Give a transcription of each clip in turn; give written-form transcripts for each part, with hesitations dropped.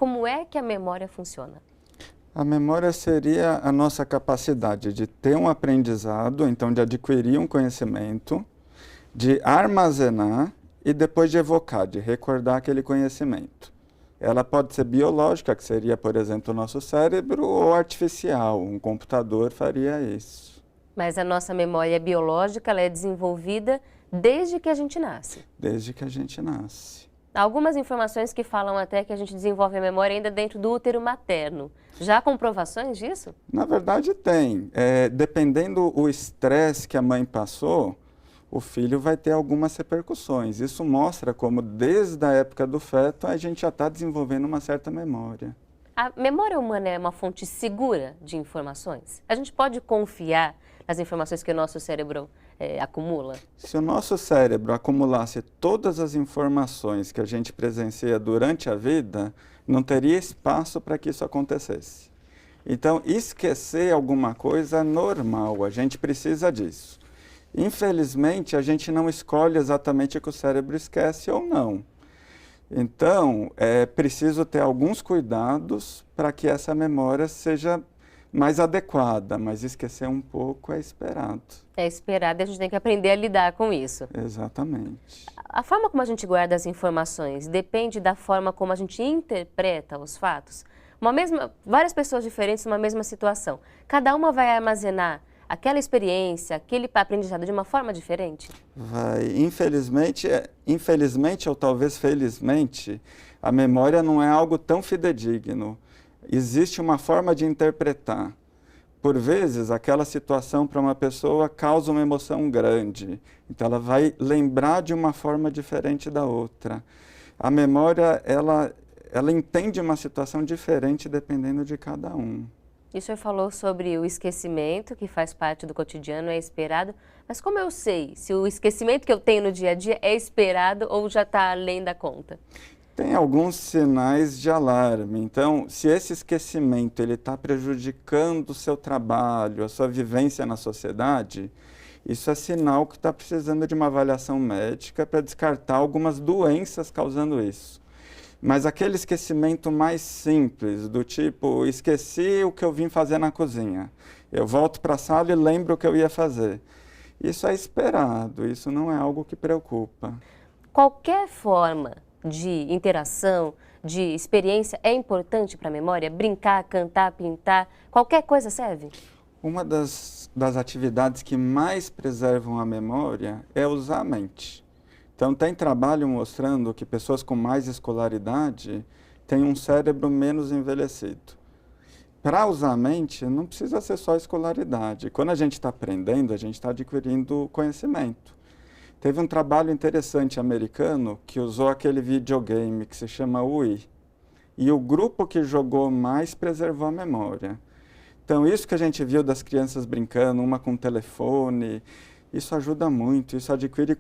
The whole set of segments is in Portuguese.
como é que a memória funciona? A memória seria a nossa capacidade de ter um aprendizado, então de adquirir um conhecimento, de armazenar e depois de evocar, de recordar aquele conhecimento. Ela pode ser biológica, que seria, por exemplo, o nosso cérebro, ou artificial, um computador faria isso. Mas a nossa memória biológica, ela é desenvolvida desde que a gente nasce. Desde que a gente nasce. Há algumas informações que falam até que a gente desenvolve a memória ainda dentro do útero materno. Já há comprovações disso? Na verdade tem. Dependendo do estresse que a mãe passou, o filho vai ter algumas repercussões. Isso mostra como desde a época do feto a gente já está desenvolvendo uma certa memória. A memória humana é uma fonte segura de informações? A gente pode confiar nas informações que o nosso cérebro acumula? Se o nosso cérebro acumulasse todas as informações que a gente presencia durante a vida, não teria espaço para que isso acontecesse. Então, esquecer alguma coisa é normal, a gente precisa disso. Infelizmente, a gente não escolhe exatamente o que o cérebro esquece ou não. Então, é preciso ter alguns cuidados para que essa memória seja mais adequada, mas esquecer um pouco é esperado. É esperado e a gente tem que aprender a lidar com isso. Exatamente. A forma como a gente guarda as informações depende da forma como a gente interpreta os fatos. Várias pessoas diferentes numa mesma situação. Cada uma vai armazenar aquela experiência, aquele aprendizado de uma forma diferente? Vai. Infelizmente ou talvez felizmente, a memória não é algo tão fidedigno. Existe uma forma de interpretar. Por vezes, aquela situação para uma pessoa causa uma emoção grande. Então, ela vai lembrar de uma forma diferente da outra. A memória, ela entende uma situação diferente dependendo de cada um. E o senhor falou sobre o esquecimento, que faz parte do cotidiano, é esperado. Mas como eu sei se o esquecimento que eu tenho no dia a dia é esperado ou já está além da conta? Tem alguns sinais de alarme. Então, se esse esquecimento está prejudicando o seu trabalho, a sua vivência na sociedade, isso é sinal que está precisando de uma avaliação médica para descartar algumas doenças causando isso. Mas aquele esquecimento mais simples, do tipo, esqueci o que eu vim fazer na cozinha. Eu volto para a sala e lembro o que eu ia fazer. Isso é esperado, isso não é algo que preocupa. Qualquer forma de interação, de experiência é importante para a memória? Brincar, cantar, pintar, qualquer coisa serve? Uma das atividades que mais preservam a memória é usar a mente. Então, tem trabalho mostrando que pessoas com mais escolaridade têm um cérebro menos envelhecido. Para usar a mente, não precisa ser só escolaridade. Quando a gente está aprendendo, a gente está adquirindo conhecimento. Teve um trabalho interessante americano que usou aquele videogame que se chama Wii. E o grupo que jogou mais preservou a memória. Então, isso que a gente viu das crianças brincando, uma com telefone, isso ajuda muito, isso adquire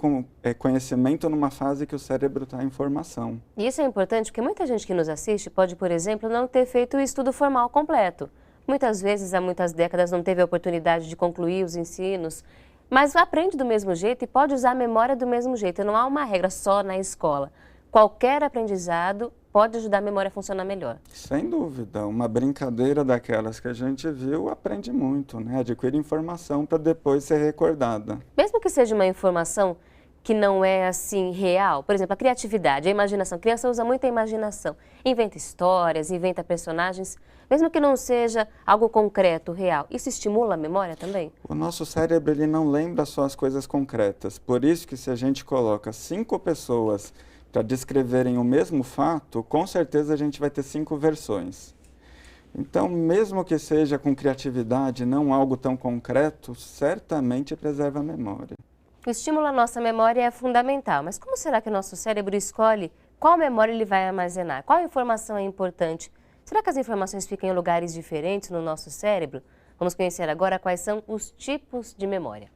conhecimento numa fase que o cérebro está em formação. E isso é importante porque muita gente que nos assiste pode, por exemplo, não ter feito o estudo formal completo. Muitas vezes, há muitas décadas, não teve a oportunidade de concluir os ensinos, mas aprende do mesmo jeito e pode usar a memória do mesmo jeito. Não há uma regra só na escola. Qualquer aprendizado pode ajudar a memória a funcionar melhor. Sem dúvida. Uma brincadeira daquelas que a gente viu aprende muito, né? Adquire informação para depois ser recordada. Mesmo que seja uma informação que não é assim real, por exemplo, a criatividade, a imaginação. A criança usa muito a imaginação. Inventa histórias, inventa personagens. Mesmo que não seja algo concreto, real, isso estimula a memória também? O nosso cérebro ele não lembra só as coisas concretas. Por isso que se a gente coloca 5 pessoas para descreverem o mesmo fato, com certeza a gente vai ter 5 versões. Então, mesmo que seja com criatividade, não algo tão concreto, certamente preserva a memória. O estímulo à nossa memória é fundamental, mas como será que o nosso cérebro escolhe qual memória ele vai armazenar? Qual informação é importante? Será que as informações ficam em lugares diferentes no nosso cérebro? Vamos conhecer agora quais são os tipos de memória.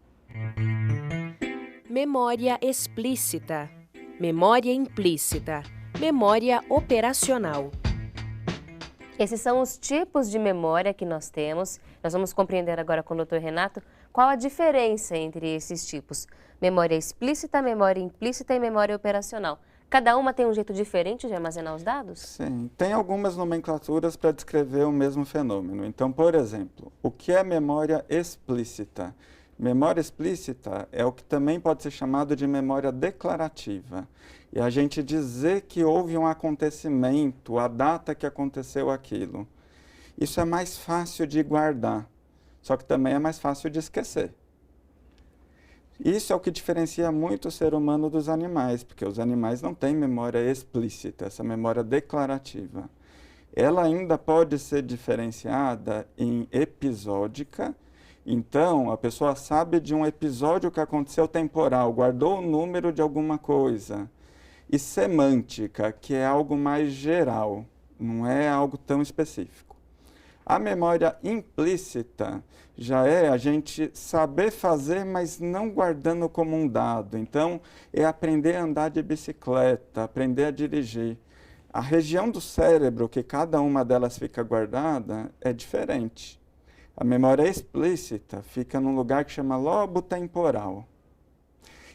Memória explícita, memória implícita, memória operacional. Esses são os tipos de memória que nós temos. Nós vamos compreender agora com o Dr. Renato qual a diferença entre esses tipos. Memória explícita, memória implícita e memória operacional. Cada uma tem um jeito diferente de armazenar os dados? Sim, tem algumas nomenclaturas para descrever o mesmo fenômeno. Então, por exemplo, o que é memória explícita? Memória explícita é o que também pode ser chamado de memória declarativa. E a gente dizer que houve um acontecimento, a data que aconteceu aquilo. Isso é mais fácil de guardar, só que também é mais fácil de esquecer. Isso é o que diferencia muito o ser humano dos animais, porque os animais não têm memória explícita, essa memória declarativa. Ela ainda pode ser diferenciada em episódica. Então, a pessoa sabe de um episódio que aconteceu temporal, guardou o número de alguma coisa. E semântica, que é algo mais geral, não é algo tão específico. A memória implícita já é a gente saber fazer, mas não guardando como um dado. Então, é aprender a andar de bicicleta, aprender a dirigir. A região do cérebro que cada uma delas fica guardada é diferente. A memória explícita fica num lugar que chama lobo temporal.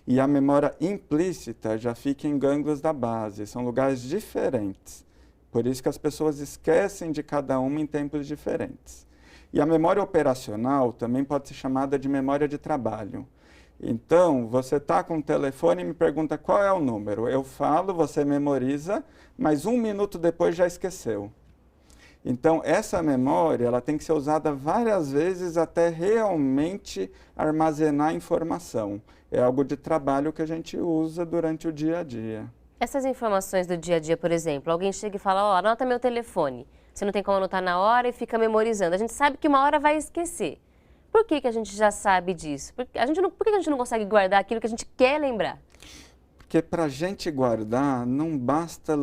E a memória implícita já fica em gânglios da base. São lugares diferentes. Por isso que as pessoas esquecem de cada uma em tempos diferentes. E a memória operacional também pode ser chamada de memória de trabalho. Então, você está com o telefone e me pergunta qual é o número. Eu falo, você memoriza, mas 1 minuto depois já esqueceu. Então, essa memória ela tem que ser usada várias vezes até realmente armazenar informação. É algo de trabalho que a gente usa durante o dia a dia. Essas informações do dia a dia, por exemplo, alguém chega e fala, ó, anota meu telefone. Você não tem como anotar na hora e fica memorizando. A gente sabe que uma hora vai esquecer. Por que a gente já sabe disso? Por que a gente não consegue guardar aquilo que a gente quer lembrar? Porque para a gente guardar, não basta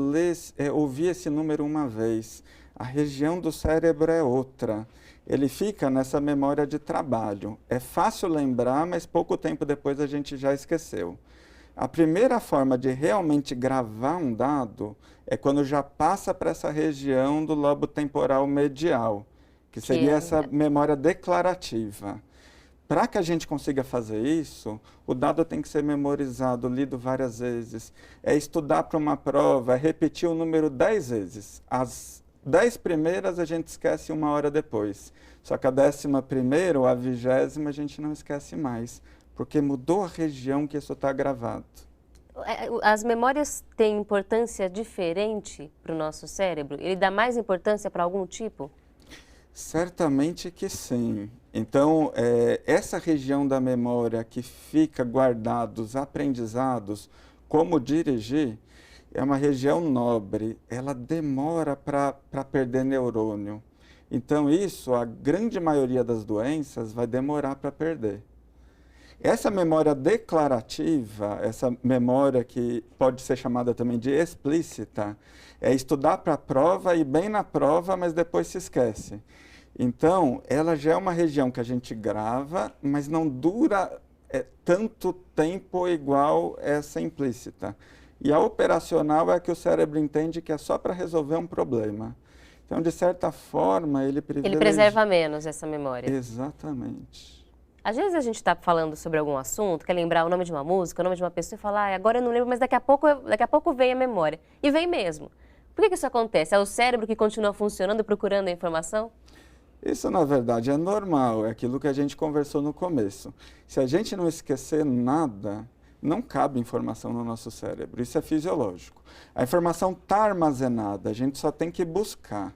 ouvir esse número uma vez. A região do cérebro é outra. Ele fica nessa memória de trabalho. É fácil lembrar, mas pouco tempo depois a gente já esqueceu. A primeira forma de realmente gravar um dado é quando já passa para essa região do lobo temporal medial, que seria essa memória declarativa. Para que a gente consiga fazer isso, o dado tem que ser memorizado, lido várias vezes. É estudar para uma prova, é repetir o número 10 vezes. As 10 primeiras a gente esquece 1 hora depois. Só que a 11ª ou a 20ª a gente não esquece mais, porque mudou a região que isso está gravado. As memórias têm importância diferente para o nosso cérebro? Ele dá mais importância para algum tipo? Certamente que sim. Então, essa região da memória que fica guardados aprendizados, como dirigir, é uma região nobre. Ela demora para perder neurônio. Então, isso, a grande maioria das doenças vai demorar para perder. Essa memória declarativa, essa memória que pode ser chamada também de explícita, é estudar para a prova e bem na prova, mas depois se esquece. Então, ela já é uma região que a gente grava, mas não dura tanto tempo igual essa implícita. E a operacional é a que o cérebro entende que é só para resolver um problema. Então, de certa forma, ele privilegia... Ele preserva menos essa memória. Exatamente. Às vezes a gente está falando sobre algum assunto, quer lembrar o nome de uma música, o nome de uma pessoa e fala, agora eu não lembro, mas daqui a pouco vem a memória. E vem mesmo. Por que isso acontece? É o cérebro que continua funcionando, procurando a informação? Isso, na verdade, é normal, é aquilo que a gente conversou no começo. Se a gente não esquecer nada, não cabe informação no nosso cérebro, isso é fisiológico. A informação está armazenada, a gente só tem que buscar.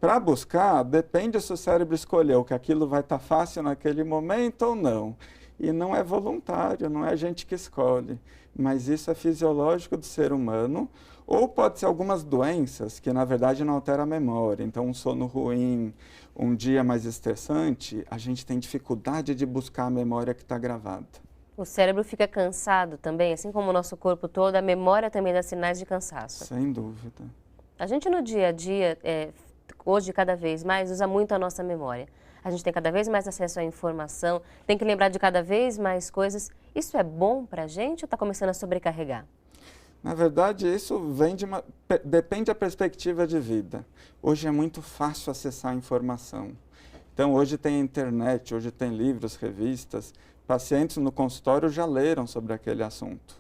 Para buscar, depende se o cérebro escolheu que aquilo vai estar fácil naquele momento ou não. E não é voluntário, não é a gente que escolhe. Mas isso é fisiológico do ser humano. Ou pode ser algumas doenças que, na verdade, não alteram a memória. Então, um sono ruim, um dia mais estressante, a gente tem dificuldade de buscar a memória que está gravada. O cérebro fica cansado também, assim como o nosso corpo todo, a memória também dá sinais de cansaço. Sem dúvida. A gente no dia a dia, hoje cada vez mais, usa muito a nossa memória. A gente tem cada vez mais acesso à informação, tem que lembrar de cada vez mais coisas. Isso é bom para a gente ou está começando a sobrecarregar? Na verdade, isso depende da perspectiva de vida. Hoje é muito fácil acessar a informação. Então, hoje tem internet, hoje tem livros, revistas. Pacientes no consultório já leram sobre aquele assunto.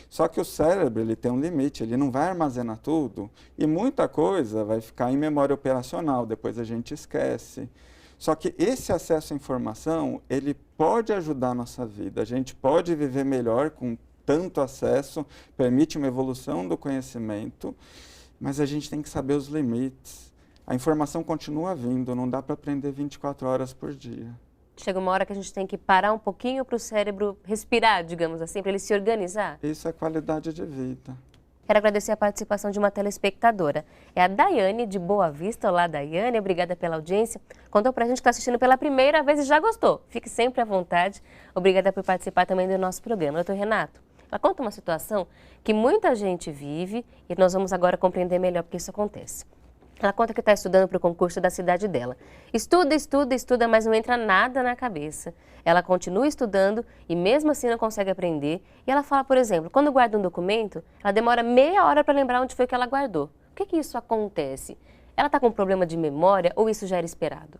Só que o cérebro ele tem um limite, ele não vai armazenar tudo e muita coisa vai ficar em memória operacional, depois a gente esquece. Só que esse acesso à informação, ele pode ajudar a nossa vida. A gente pode viver melhor com tanto acesso, permite uma evolução do conhecimento, mas a gente tem que saber os limites. A informação continua vindo, não dá para aprender 24 horas por dia. Chega uma hora que a gente tem que parar um pouquinho para o cérebro respirar, digamos assim, para ele se organizar. Isso é qualidade de vida. Quero agradecer a participação de uma telespectadora. É a Daiane, de Boa Vista. Olá, Daiane, obrigada pela audiência. Contou pra gente que está assistindo pela primeira vez e já gostou. Fique sempre à vontade. Obrigada por participar também do nosso programa. Doutor Renato, ela conta uma situação que muita gente vive e nós vamos agora compreender melhor porque isso acontece. Ela conta que está estudando para o concurso da cidade dela. Estuda, mas não entra nada na cabeça. Ela continua estudando e mesmo assim não consegue aprender. E ela fala, por exemplo, quando guarda um documento, ela demora meia hora para lembrar onde foi que ela guardou. Por que isso acontece? Ela está com um problema de memória ou isso já era esperado?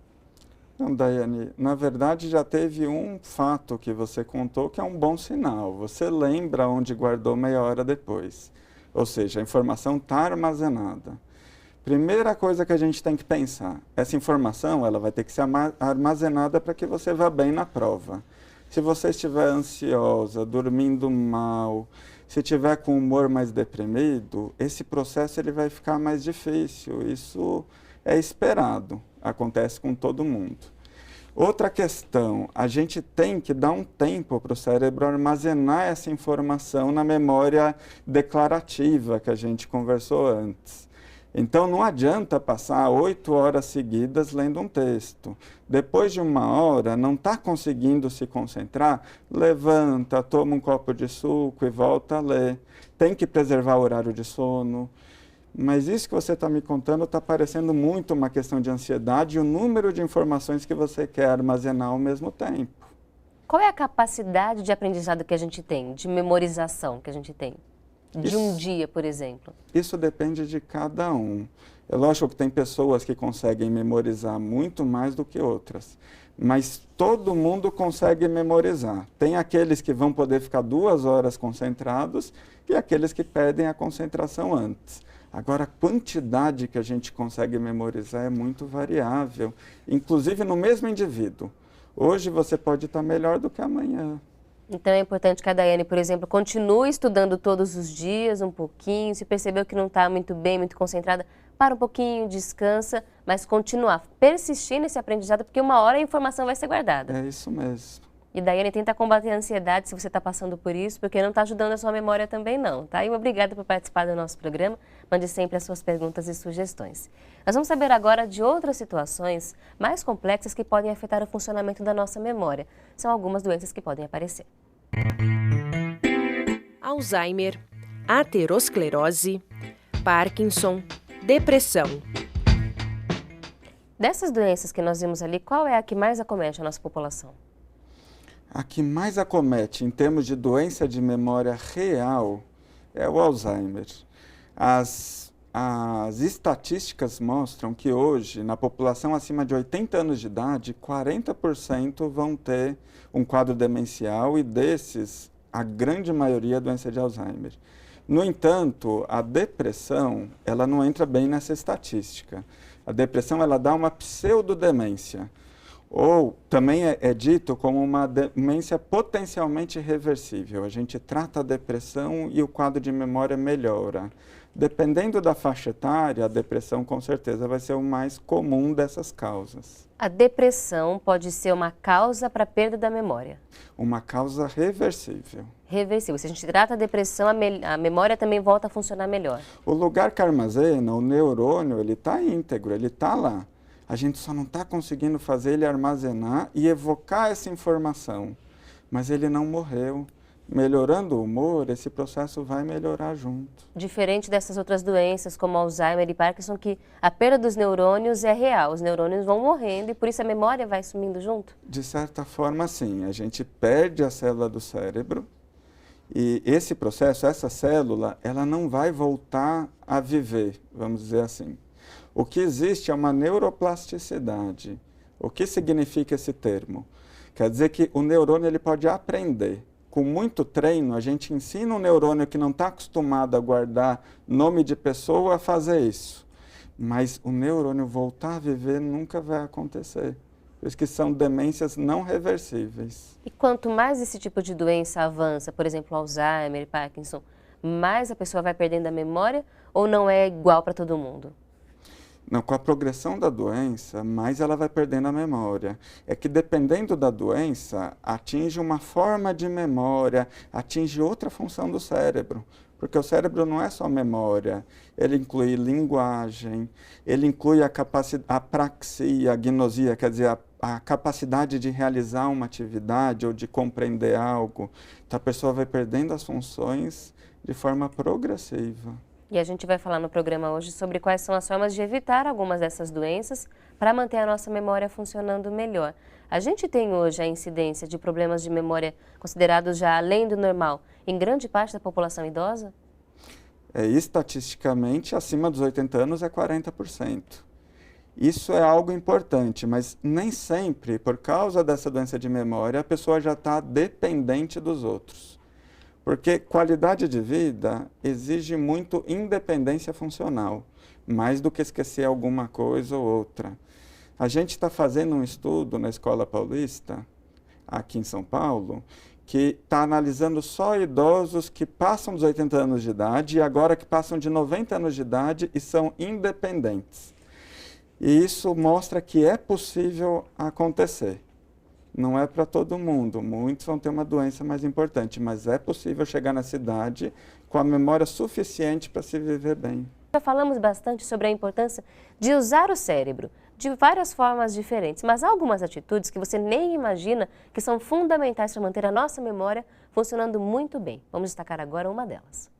Não, Daiane, na verdade já teve um fato que você contou que é um bom sinal. Você lembra onde guardou meia hora depois. Ou seja, a informação está armazenada. Primeira coisa que a gente tem que pensar, essa informação ela vai ter que ser armazenada para que você vá bem na prova. Se você estiver ansiosa, dormindo mal, se estiver com o humor mais deprimido, esse processo ele vai ficar mais difícil. Isso é esperado, acontece com todo mundo. Outra questão, a gente tem que dar um tempo para o cérebro armazenar essa informação na memória declarativa que a gente conversou antes. Então, não adianta passar 8 horas seguidas lendo um texto. Depois de 1 hora, não está conseguindo se concentrar, levanta, toma um copo de suco e volta a ler. Tem que preservar o horário de sono. Mas isso que você está me contando está parecendo muito uma questão de ansiedade e o número de informações que você quer armazenar ao mesmo tempo. Qual é a capacidade de aprendizado que a gente tem, de memorização que a gente tem? De um dia, por exemplo? Isso depende de cada um. É lógico que tem pessoas que conseguem memorizar muito mais do que outras, mas todo mundo consegue memorizar. Tem aqueles que vão poder ficar 2 horas concentrados e aqueles que perdem a concentração antes. Agora, a quantidade que a gente consegue memorizar é muito variável, inclusive no mesmo indivíduo. Hoje você pode estar melhor do que amanhã. Então é importante que a Daiane, por exemplo, continue estudando todos os dias um pouquinho, se percebeu que não está muito bem, muito concentrada, para um pouquinho, descansa, mas continuar, persistir nesse aprendizado, porque uma hora a informação vai ser guardada. É isso mesmo. E Daiane, tenta combater a ansiedade se você está passando por isso, porque não está ajudando a sua memória também não, tá? E obrigada por participar do nosso programa, mande sempre as suas perguntas e sugestões. Nós vamos saber agora de outras situações mais complexas que podem afetar o funcionamento da nossa memória. São algumas doenças que podem aparecer. Alzheimer, aterosclerose, Parkinson, depressão. Dessas doenças que nós vimos ali, qual é a que mais acomete a nossa população? A que mais acomete em termos de doença de memória real é o Alzheimer. As estatísticas mostram que hoje, na população acima de 80 anos de idade, 40% vão ter um quadro demencial e desses, a grande maioria é doença de Alzheimer. No entanto, a depressão, ela não entra bem nessa estatística. A depressão, ela dá uma pseudodemência. Ou também é dito como uma demência potencialmente reversível. A gente trata a depressão e o quadro de memória melhora. Dependendo da faixa etária, a depressão com certeza vai ser o mais comum dessas causas. A depressão pode ser uma causa para a perda da memória? Uma causa reversível. Reversível. Se a gente trata a depressão, a memória também volta a funcionar melhor. O lugar que armazena, o neurônio, ele está íntegro, ele está lá. A gente só não está conseguindo fazer ele armazenar e evocar essa informação. Mas ele não morreu. Melhorando o humor, esse processo vai melhorar junto. Diferente dessas outras doenças, como Alzheimer e Parkinson, que a perda dos neurônios é real. Os neurônios vão morrendo e por isso a memória vai sumindo junto? De certa forma, sim. A gente perde a célula do cérebro e esse processo, essa célula, ela não vai voltar a viver, vamos dizer assim. O que existe é uma neuroplasticidade. O que significa esse termo? Quer dizer que o neurônio ele pode aprender. com muito treino, a gente ensina um neurônio que não está acostumado a guardar nome de pessoa a fazer isso. Mas o neurônio voltar a viver nunca vai acontecer. Por isso que são demências não reversíveis. E quanto mais esse tipo de doença avança, por exemplo, Alzheimer, Parkinson, mais a pessoa vai perdendo a memória ou não é igual para todo mundo? Não, com a progressão da doença, mais ela vai perdendo a memória. É que dependendo da doença, atinge uma forma de memória, atinge outra função do cérebro. Porque o cérebro não é só memória, ele inclui linguagem, ele inclui a apraxia, a gnosia, quer dizer, a capacidade de realizar uma atividade ou de compreender algo. Então a pessoa vai perdendo as funções de forma progressiva. E a gente vai falar no programa hoje sobre quais são as formas de evitar algumas dessas doenças para manter a nossa memória funcionando melhor. A gente tem hoje a incidência de problemas de memória considerados já além do normal em grande parte da população idosa? Estatisticamente, acima dos 80 anos é 40%. Isso é algo importante, mas nem sempre, por causa dessa doença de memória, a pessoa já está dependente dos outros. Porque qualidade de vida exige muito independência funcional, mais do que esquecer alguma coisa ou outra. A gente está fazendo um estudo na Escola Paulista, aqui em São Paulo, que está analisando só idosos que passam dos 80 anos de idade e agora que passam de 90 anos de idade e são independentes. E isso mostra que é possível acontecer. Não é para todo mundo, muitos vão ter uma doença mais importante, mas é possível chegar na idade com a memória suficiente para se viver bem. Já falamos bastante sobre a importância de usar o cérebro de várias formas diferentes, mas há algumas atitudes que você nem imagina que são fundamentais para manter a nossa memória funcionando muito bem. Vamos destacar agora uma delas.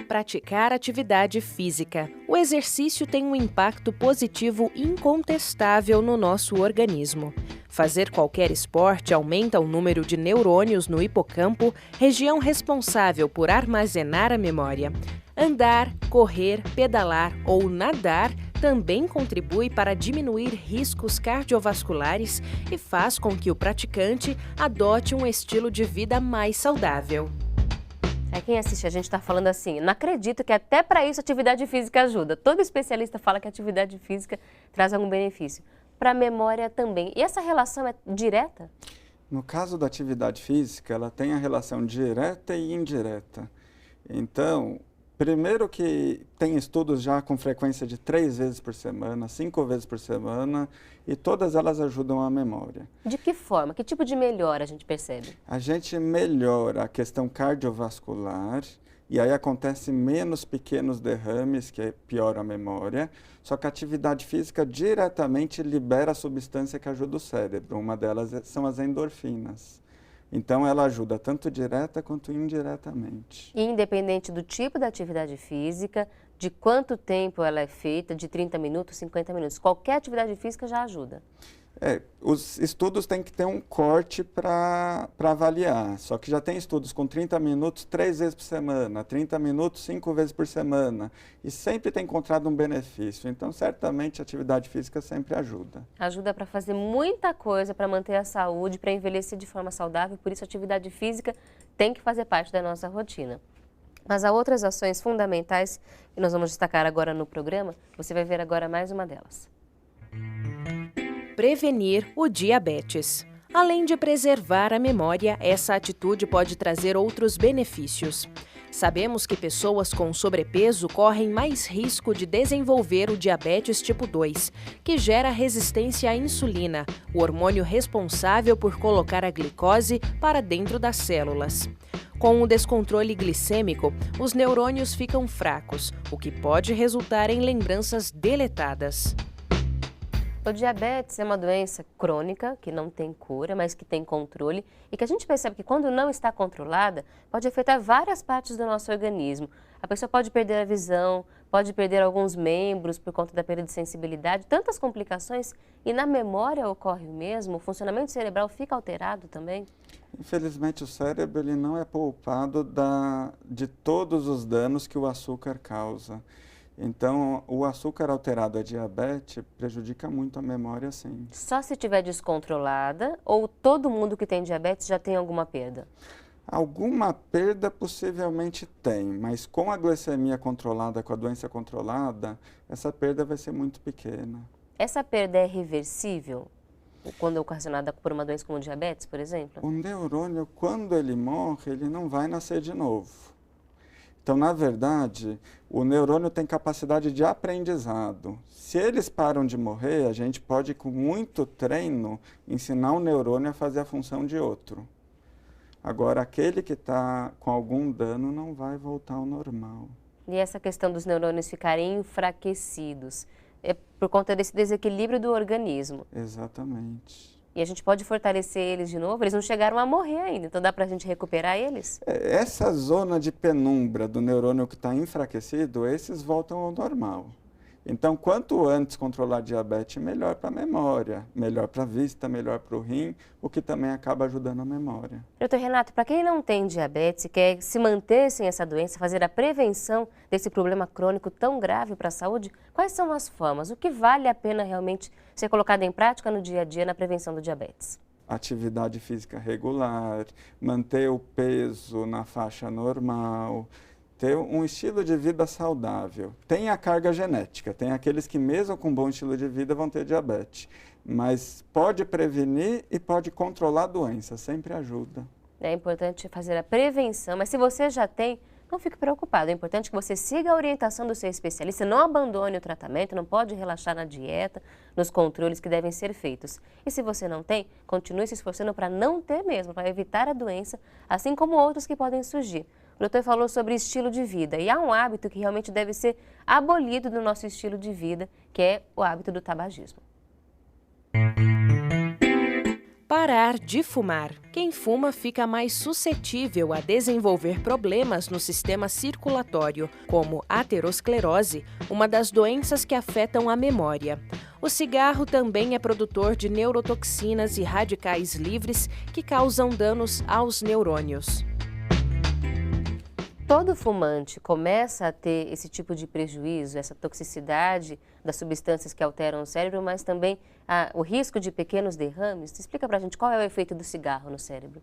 Praticar atividade física. O exercício tem um impacto positivo incontestável no nosso organismo. Fazer qualquer esporte aumenta o número de neurônios no hipocampo, região responsável por armazenar a memória. Andar, correr, pedalar ou nadar também contribui para diminuir riscos cardiovasculares e faz com que o praticante adote um estilo de vida mais saudável. Quem assiste a gente está falando assim, não acredito que até para isso a atividade física ajuda. Todo especialista fala que a atividade física traz algum benefício. Para a memória também. E essa relação é direta? No caso da atividade física, ela tem a relação direta e indireta. Então, primeiro que tem estudos já com frequência de 3 vezes por semana, 5 vezes por semana, e todas elas ajudam a memória. De que forma? Que tipo de melhora a gente percebe? A gente melhora a questão cardiovascular, e aí acontece menos pequenos derrames, que piora a memória, só que a atividade física diretamente libera a substância que ajuda o cérebro. Uma delas são as endorfinas. Então, ela ajuda tanto direta quanto indiretamente. E independente do tipo da atividade física, de quanto tempo ela é feita, de 30 minutos, 50 minutos, qualquer atividade física já ajuda. Os estudos têm que ter um corte para avaliar, só que já tem estudos com 30 minutos 3 vezes por semana, 30 minutos 5 vezes por semana, e sempre tem encontrado um benefício. Então, certamente, a atividade física sempre ajuda. Ajuda para fazer muita coisa, para manter a saúde, para envelhecer de forma saudável, por isso a atividade física tem que fazer parte da nossa rotina. Mas há outras ações fundamentais que nós vamos destacar agora no programa, você vai ver agora mais uma delas. Prevenir o diabetes. Além de preservar a memória, essa atitude pode trazer outros benefícios. Sabemos que pessoas com sobrepeso correm mais risco de desenvolver o diabetes tipo 2, que gera resistência à insulina, o hormônio responsável por colocar a glicose para dentro das células. Com o descontrole glicêmico, os neurônios ficam fracos, o que pode resultar em lembranças deletadas. O diabetes é uma doença crônica, que não tem cura, mas que tem controle e que a gente percebe que quando não está controlada, pode afetar várias partes do nosso organismo. A pessoa pode perder a visão, pode perder alguns membros por conta da perda de sensibilidade, tantas complicações. E na memória ocorre o mesmo? O funcionamento cerebral fica alterado também? Infelizmente, o cérebro ele não é poupado de todos os danos que o açúcar causa. Então, o açúcar alterado a diabetes prejudica muito a memória, sim. Só se estiver descontrolada ou todo mundo que tem diabetes já tem alguma perda? Alguma perda possivelmente tem, mas com a glicemia controlada, com a doença controlada, essa perda vai ser muito pequena. Essa perda é reversível? Quando é ocasionada por uma doença como diabetes, por exemplo? O neurônio, quando ele morre, ele não vai nascer de novo. Então, na verdade, o neurônio tem capacidade de aprendizado. Se eles param de morrer, a gente pode, com muito treino, ensinar o neurônio a fazer a função de outro. Agora, aquele que está com algum dano não vai voltar ao normal. E essa questão dos neurônios ficarem enfraquecidos é por conta desse desequilíbrio do organismo. Exatamente. E a gente pode fortalecer eles de novo? Eles não chegaram a morrer ainda, então dá para a gente recuperar eles? Essa zona de penumbra do neurônio que está enfraquecido, esses voltam ao normal. Então, quanto antes controlar a diabetes, melhor para a memória, melhor para a vista, melhor para o rim, o que também acaba ajudando a memória. Doutor Renato, para quem não tem diabetes e quer se manter sem essa doença, fazer a prevenção desse problema crônico tão grave para a saúde, quais são as formas? O que vale a pena realmente ser colocado em prática no dia a dia na prevenção do diabetes? Atividade física regular, manter o peso na faixa normal, ter um estilo de vida saudável. Tem a carga genética, tem aqueles que mesmo com bom estilo de vida vão ter diabetes, mas pode prevenir e pode controlar a doença, sempre ajuda. É importante fazer a prevenção, mas se você já tem, não fique preocupado. É importante que você siga a orientação do seu especialista, não abandone o tratamento, não pode relaxar na dieta, nos controles que devem ser feitos. E se você não tem, continue se esforçando para não ter mesmo, para evitar a doença, assim como outros que podem surgir. O doutor falou sobre estilo de vida e há um hábito que realmente deve ser abolido do nosso estilo de vida, que é o hábito do tabagismo. Parar de fumar. Quem fuma fica mais suscetível a desenvolver problemas no sistema circulatório, como aterosclerose, uma das doenças que afetam a memória. O cigarro também é produtor de neurotoxinas e radicais livres que causam danos aos neurônios. Todo fumante começa a ter esse tipo de prejuízo, essa toxicidade das substâncias que alteram o cérebro, mas também o risco de pequenos derrames. Explica pra gente qual é o efeito do cigarro no cérebro.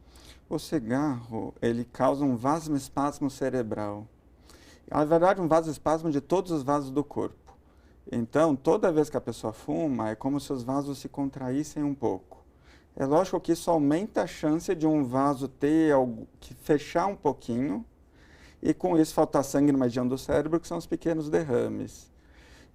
O cigarro, ele causa um vasoespasmo cerebral. Na verdade, um vasoespasmo de todos os vasos do corpo. Então, toda vez que a pessoa fuma, é como se os vasos se contraíssem um pouco. É lógico que isso aumenta a chance de um vaso ter que fechar um pouquinho, e com isso faltar sangue na região do cérebro, que são os pequenos derrames.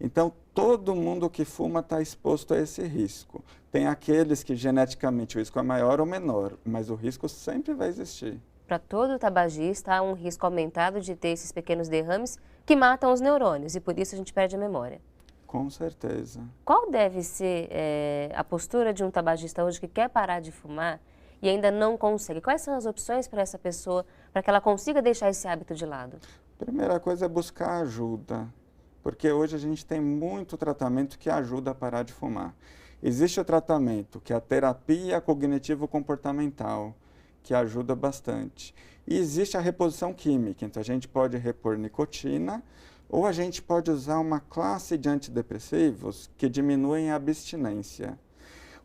Então, todo mundo que fuma está exposto a esse risco. Tem aqueles que geneticamente o risco é maior ou menor, mas o risco sempre vai existir. Para todo tabagista, há um risco aumentado de ter esses pequenos derrames que matam os neurônios e por isso a gente perde a memória. Com certeza. Qual deve ser a postura de um tabagista hoje que quer parar de fumar e ainda não consegue? Quais são as opções para essa pessoa, para que ela consiga deixar esse hábito de lado? Primeira coisa é buscar ajuda, porque hoje a gente tem muito tratamento que ajuda a parar de fumar. Existe o tratamento, que é a terapia cognitivo-comportamental, que ajuda bastante. E existe a reposição química, então a gente pode repor nicotina, ou a gente pode usar uma classe de antidepressivos que diminuem a abstinência.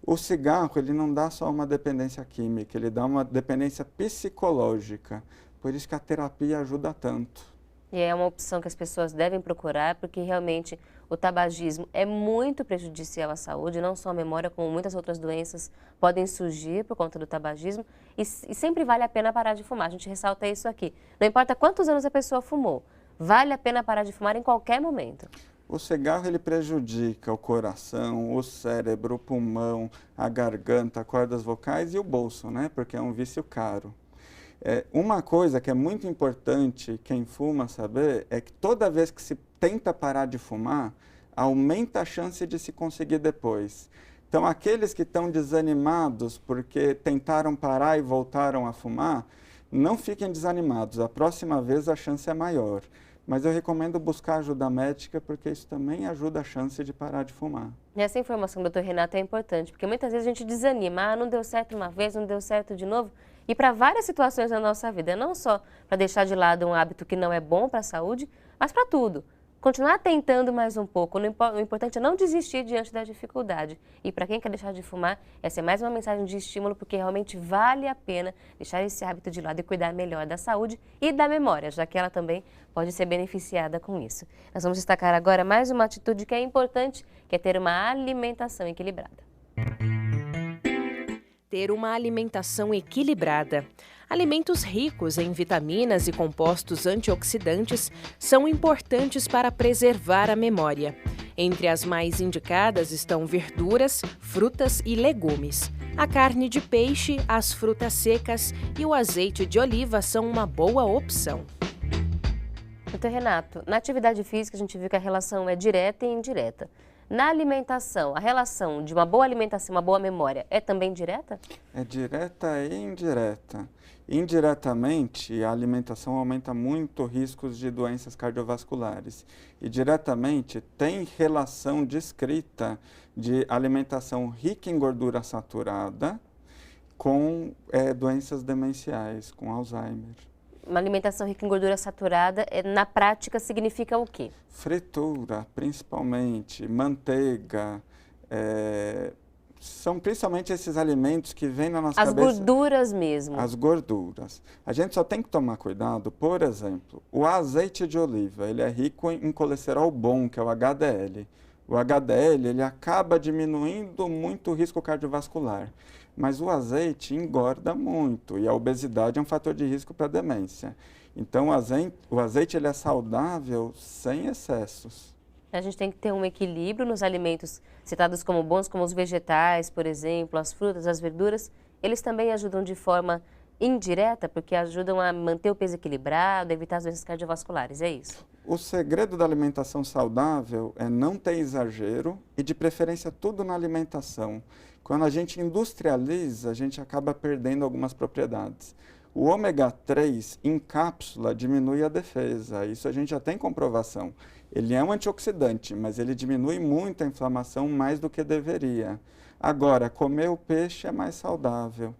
O cigarro, ele não dá só uma dependência química, ele dá uma dependência psicológica. Por isso que a terapia ajuda tanto. E é uma opção que as pessoas devem procurar, porque realmente o tabagismo é muito prejudicial à saúde, não só à memória, como muitas outras doenças podem surgir por conta do tabagismo. E sempre vale a pena parar de fumar, a gente ressalta isso aqui. Não importa quantos anos a pessoa fumou, vale a pena parar de fumar em qualquer momento. O cigarro, ele prejudica o coração, o cérebro, o pulmão, a garganta, cordas vocais e o bolso, né? Porque é um vício caro. Uma coisa que é muito importante quem fuma saber é que toda vez que se tenta parar de fumar, aumenta a chance de se conseguir depois. Então, aqueles que estão desanimados porque tentaram parar e voltaram a fumar, não fiquem desanimados. A próxima vez a chance é maior. Mas eu recomendo buscar ajuda médica, porque isso também ajuda a chance de parar de fumar. E essa informação, doutor Renato, é importante, porque muitas vezes a gente desanima, não deu certo uma vez, não deu certo de novo, e para várias situações na nossa vida, não só para deixar de lado um hábito que não é bom para a saúde, mas para tudo. continuar tentando mais um pouco. O importante é não desistir diante da dificuldade. E para quem quer deixar de fumar, essa é mais uma mensagem de estímulo, porque realmente vale a pena deixar esse hábito de lado e cuidar melhor da saúde e da memória, já que ela também pode ser beneficiada com isso. Nós vamos destacar agora mais uma atitude que é importante, que é ter uma alimentação equilibrada. Ter uma alimentação equilibrada. Alimentos ricos em vitaminas e compostos antioxidantes são importantes para preservar a memória. Entre as mais indicadas estão verduras, frutas e legumes. A carne de peixe, as frutas secas e o azeite de oliva são uma boa opção. Doutor Renato, na atividade física a gente viu que a relação é direta e indireta. Na alimentação, a relação de uma boa alimentação e uma boa memória é também direta? É direta e indireta. Indiretamente, a alimentação aumenta muito riscos de doenças cardiovasculares. E diretamente, tem relação descrita de alimentação rica em gordura saturada com doenças demenciais, com Alzheimer. Uma alimentação rica em gordura saturada, na prática, significa o quê? Fritura, principalmente, manteiga, são principalmente esses alimentos que vêm na nossa cabeça. As gorduras mesmo. As gorduras. A gente só tem que tomar cuidado, por exemplo, o azeite de oliva, ele é rico em colesterol bom, que é o HDL. O HDL, ele acaba diminuindo muito o risco cardiovascular. Mas o azeite engorda muito e a obesidade é um fator de risco para a demência. Então, o azeite ele é saudável sem excessos. A gente tem que ter um equilíbrio nos alimentos citados como bons, como os vegetais, por exemplo, as frutas, as verduras. Eles também ajudam de forma indireta, porque ajudam a manter o peso equilibrado, evitar as doenças cardiovasculares, é isso? O segredo da alimentação saudável é não ter exagero e, de preferência, tudo na alimentação. Quando a gente industrializa, a gente acaba perdendo algumas propriedades. O ômega 3 em cápsula diminui a defesa, isso a gente já tem comprovação. Ele é um antioxidante, mas ele diminui muito a inflamação mais do que deveria. Agora, comer o peixe é mais saudável.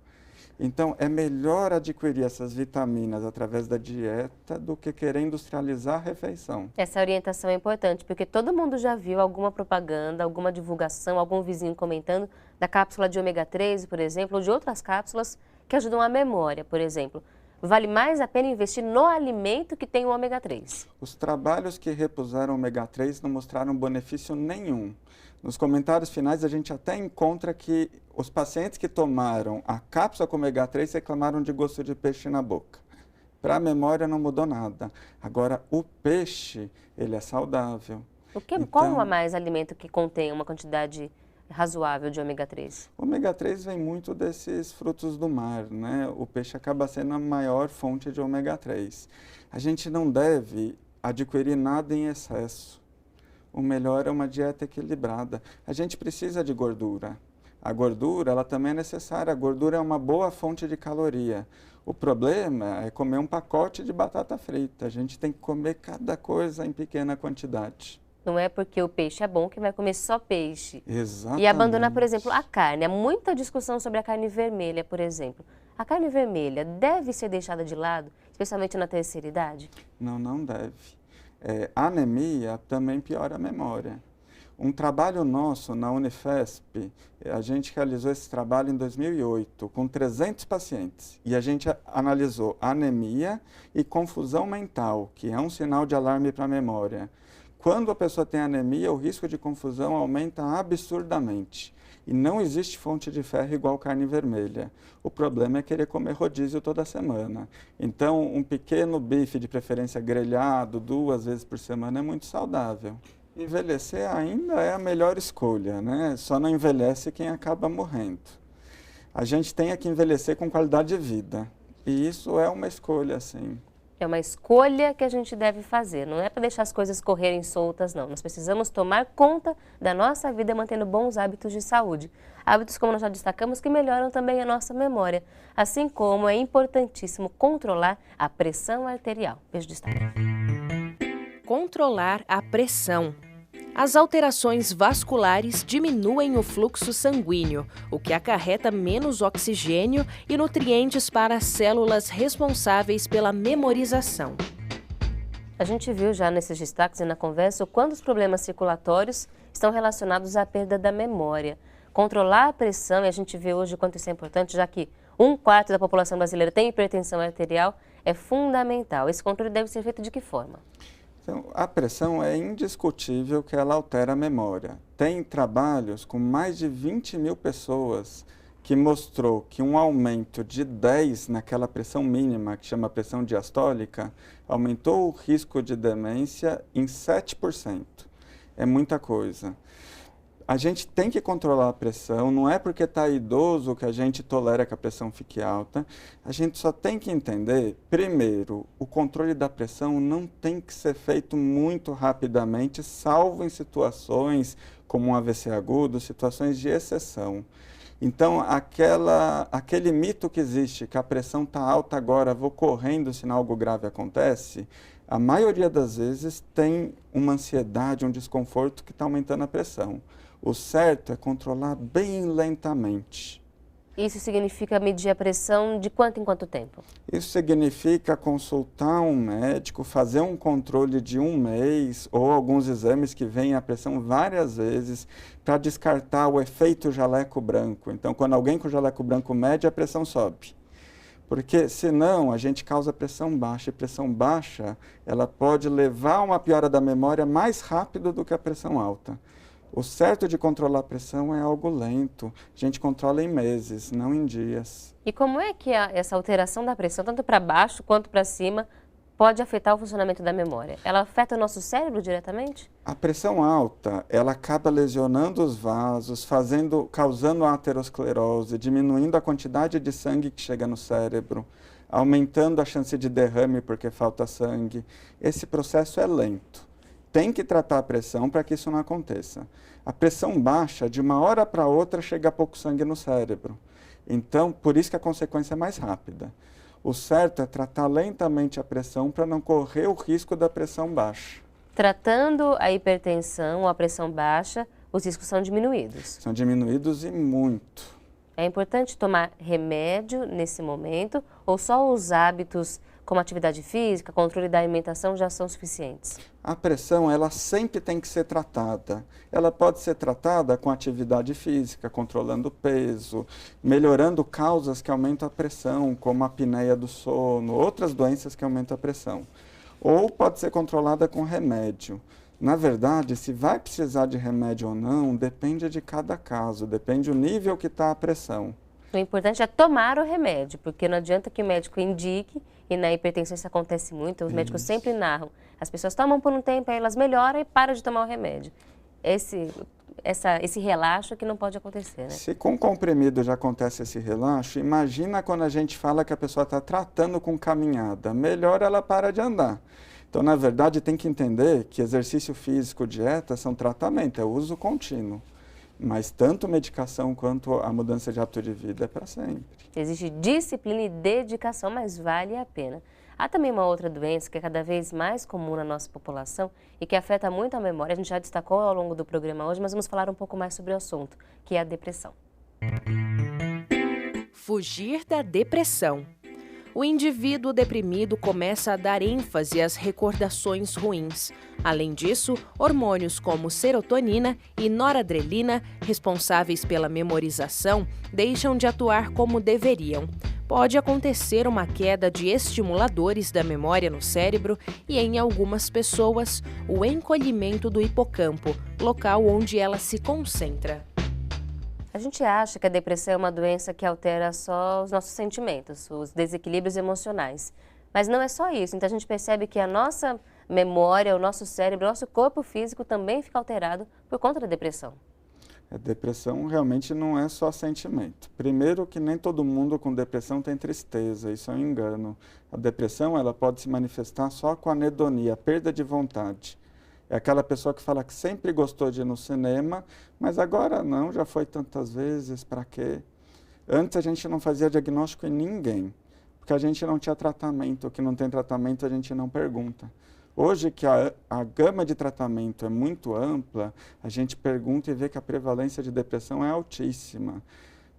Então, é melhor adquirir essas vitaminas através da dieta do que querer industrializar a refeição. Essa orientação é importante, porque todo mundo já viu alguma propaganda, alguma divulgação, algum vizinho comentando da cápsula de ômega 3, por exemplo, ou de outras cápsulas que ajudam a memória, por exemplo. Vale mais a pena investir no alimento que tem o ômega 3. Os trabalhos que repuseram ômega 3 não mostraram benefício nenhum. Nos comentários finais, a gente até encontra que os pacientes que tomaram a cápsula com ômega 3 reclamaram de gosto de peixe na boca. Para a memória não mudou nada. Agora, o peixe, ele é saudável. Qual é mais alimento que contém uma quantidade razoável de ômega 3? O ômega 3 vem muito desses frutos do mar, né? O peixe acaba sendo a maior fonte de ômega 3. A gente não deve adquirir nada em excesso. O melhor é uma dieta equilibrada. A gente precisa de gordura. A gordura, ela também é necessária. A gordura é uma boa fonte de caloria. O problema é comer um pacote de batata frita. A gente tem que comer cada coisa em pequena quantidade. Não é porque o peixe é bom que vai comer só peixe. Exatamente. E abandonar, por exemplo, a carne. Há muita discussão sobre a carne vermelha, por exemplo. A carne vermelha deve ser deixada de lado, especialmente na terceira idade? Não, não deve. Anemia também piora a memória. Um trabalho nosso na Unifesp, a gente realizou esse trabalho em 2008, com 300 pacientes. E a gente analisou anemia e confusão mental, que é um sinal de alarme para a memória. Quando a pessoa tem anemia, o risco de confusão aumenta absurdamente. E não existe fonte de ferro igual carne vermelha. O problema é querer comer rodízio toda semana. Então, um pequeno bife, de preferência grelhado, 2 vezes por semana, é muito saudável. Envelhecer ainda é a melhor escolha, né? Só não envelhece quem acaba morrendo. A gente tem que envelhecer com qualidade de vida. E isso é uma escolha, sim. É uma escolha que a gente deve fazer, não é para deixar as coisas correrem soltas, não. Nós precisamos tomar conta da nossa vida mantendo bons hábitos de saúde. Hábitos, como nós já destacamos, que melhoram também a nossa memória, assim como é importantíssimo controlar a pressão arterial. Veja o destaque. Controlar a pressão. As alterações vasculares diminuem o fluxo sanguíneo, o que acarreta menos oxigênio e nutrientes para as células responsáveis pela memorização. A gente viu já nesses destaques e na conversa o quanto os problemas circulatórios estão relacionados à perda da memória. Controlar a pressão, e a gente vê hoje o quanto isso é importante, já que 1/4 da população brasileira tem hipertensão arterial, é fundamental. Esse controle deve ser feito de que forma? Então, a pressão é indiscutível que ela altera a memória. Tem trabalhos com mais de 20 mil pessoas que mostrou que um aumento de 10 naquela pressão mínima, que chama pressão diastólica, aumentou o risco de demência em 7%. É muita coisa. A gente tem que controlar a pressão, não é porque está idoso que a gente tolera que a pressão fique alta. A gente só tem que entender, primeiro, o controle da pressão não tem que ser feito muito rapidamente, salvo em situações como um AVC agudo, situações de exceção. Então, aquele mito que existe, que a pressão está alta agora, vou correndo se algo grave acontece, a maioria das vezes tem uma ansiedade, um desconforto que está aumentando a pressão. O certo é controlar bem lentamente. Isso significa medir a pressão de quanto em quanto tempo? Isso significa consultar um médico, fazer um controle de 1 mês ou alguns exames que veem a pressão várias vezes para descartar o efeito jaleco branco. Então, quando alguém com jaleco branco mede, a pressão sobe. Porque, senão, a gente causa pressão baixa. E pressão baixa, ela pode levar a uma piora da memória mais rápido do que a pressão alta. O certo de controlar a pressão é algo lento. A gente controla em meses, não em dias. E como é que essa alteração da pressão, tanto para baixo quanto para cima, pode afetar o funcionamento da memória? Ela afeta o nosso cérebro diretamente? A pressão alta, ela acaba lesionando os vasos, causando aterosclerose, diminuindo a quantidade de sangue que chega no cérebro, aumentando a chance de derrame porque falta sangue. Esse processo é lento. Tem que tratar a pressão para que isso não aconteça. A pressão baixa, de uma hora para outra, chega pouco sangue no cérebro. Então, por isso que a consequência é mais rápida. O certo é tratar lentamente a pressão para não correr o risco da pressão baixa. Tratando a hipertensão ou a pressão baixa, os riscos são diminuídos. São diminuídos e muito. É importante tomar remédio nesse momento ou só os hábitos como atividade física, controle da alimentação já são suficientes? A pressão, ela sempre tem que ser tratada. Ela pode ser tratada com atividade física, controlando o peso, melhorando causas que aumentam a pressão, como a apneia do sono, outras doenças que aumentam a pressão. Ou pode ser controlada com remédio. Na verdade, se vai precisar de remédio ou não, depende de cada caso, depende do nível que está a pressão. O importante é tomar o remédio, porque não adianta que o médico indique, e na hipertensão isso acontece muito, os médicos sempre narram. As pessoas tomam por um tempo, aí elas melhoram e param de tomar o remédio. Esse relaxo que não pode acontecer, né? Se com comprimido já acontece esse relaxo, imagina quando a gente fala que a pessoa está tratando com caminhada. Melhor ela para de andar. Então, na verdade, tem que entender que exercício físico, dieta são tratamento, é uso contínuo. Mas tanto medicação quanto a mudança de hábito de vida é para sempre. Existe disciplina e dedicação, mas vale a pena. Há também uma outra doença que é cada vez mais comum na nossa população e que afeta muito a memória. A gente já destacou ao longo do programa hoje, mas vamos falar um pouco mais sobre o assunto, que é a depressão. Fugir da depressão. O indivíduo deprimido começa a dar ênfase às recordações ruins. Além disso, hormônios como serotonina e noradrenalina, responsáveis pela memorização, deixam de atuar como deveriam. Pode acontecer uma queda de estimuladores da memória no cérebro e, em algumas pessoas, o encolhimento do hipocampo, local onde ela se concentra. A gente acha que a depressão é uma doença que altera só os nossos sentimentos, os desequilíbrios emocionais. Mas não é só isso. Então a gente percebe que a nossa memória, o nosso cérebro, o nosso corpo físico também fica alterado por conta da depressão. A depressão realmente não é só sentimento. Primeiro que nem todo mundo com depressão tem tristeza, isso é um engano. A depressão ela pode se manifestar só com anedonia, perda de vontade. É aquela pessoa que fala que sempre gostou de ir no cinema, mas agora não, já foi tantas vezes, para quê? Antes a gente não fazia diagnóstico em ninguém, porque a gente não tinha tratamento. O que não tem tratamento a gente não pergunta. Hoje que a gama de tratamento é muito ampla, a gente pergunta e vê que a prevalência de depressão é altíssima.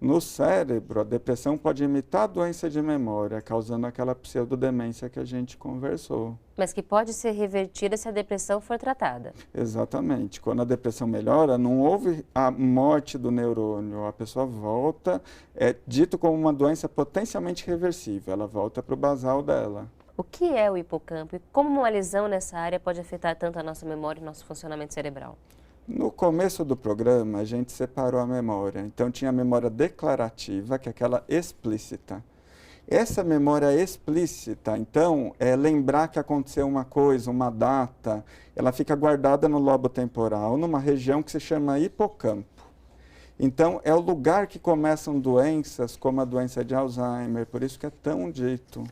No cérebro, a depressão pode imitar a doença de memória, causando aquela pseudodemência que a gente conversou. Mas que pode ser revertida se a depressão for tratada. Exatamente. Quando a depressão melhora, não houve a morte do neurônio, a pessoa volta, é dito como uma doença potencialmente reversível, ela volta para o basal dela. O que é o hipocampo e como uma lesão nessa área pode afetar tanto a nossa memória e o nosso funcionamento cerebral? No começo do programa, a gente separou a memória. Então, tinha a memória declarativa, que é aquela explícita. Essa memória explícita, então, é lembrar que aconteceu uma coisa, uma data, ela fica guardada no lobo temporal, numa região que se chama hipocampo. Então, é o lugar que começam doenças, como a doença de Alzheimer, por isso que é tão dito.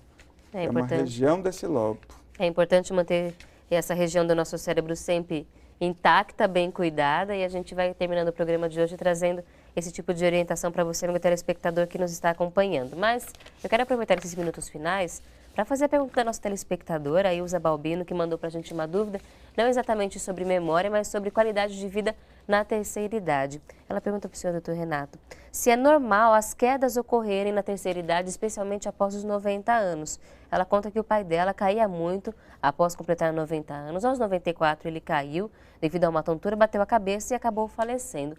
É uma região desse lobo. É importante manter essa região do nosso cérebro sempre intacta, bem cuidada, e a gente vai terminando o programa de hoje trazendo esse tipo de orientação para você, meu telespectador que nos está acompanhando. Mas eu quero aproveitar esses minutos finais para fazer a pergunta da nossa telespectadora, a Ilza Balbino, que mandou para a gente uma dúvida, não exatamente sobre memória, mas sobre qualidade de vida na terceira idade. Ela pergunta para o senhor, doutor Renato, se é normal as quedas ocorrerem na terceira idade, especialmente após os 90 anos. Ela conta que o pai dela caía muito após completar 90 anos. Aos 94 ele caiu, devido a uma tontura, bateu a cabeça e acabou falecendo.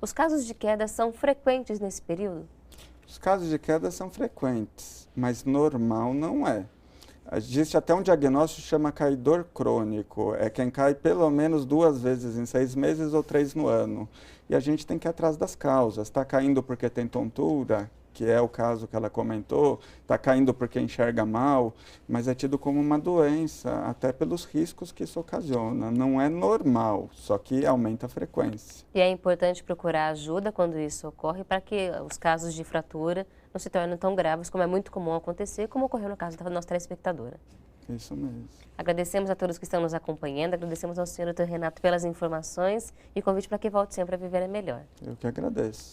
Os casos de queda são frequentes nesse período? Os casos de queda são frequentes, mas normal não é. Existe até um diagnóstico que chama caidor crônico, é quem cai pelo menos 2 vezes em 6 meses ou 3 no ano. E a gente tem que ir atrás das causas. Está caindo porque tem tontura, que é o caso que ela comentou, está caindo porque enxerga mal, mas é tido como uma doença, até pelos riscos que isso ocasiona. Não é normal, só que aumenta a frequência. E é importante procurar ajuda quando isso ocorre para que os casos de fratura não se tornem tão graves como é muito comum acontecer, como ocorreu no caso da nossa telespectadora. Isso mesmo. Agradecemos a todos que estão nos acompanhando, agradecemos ao senhor doutor Renato pelas informações e convite para que volte sempre a viver é melhor. Eu que agradeço.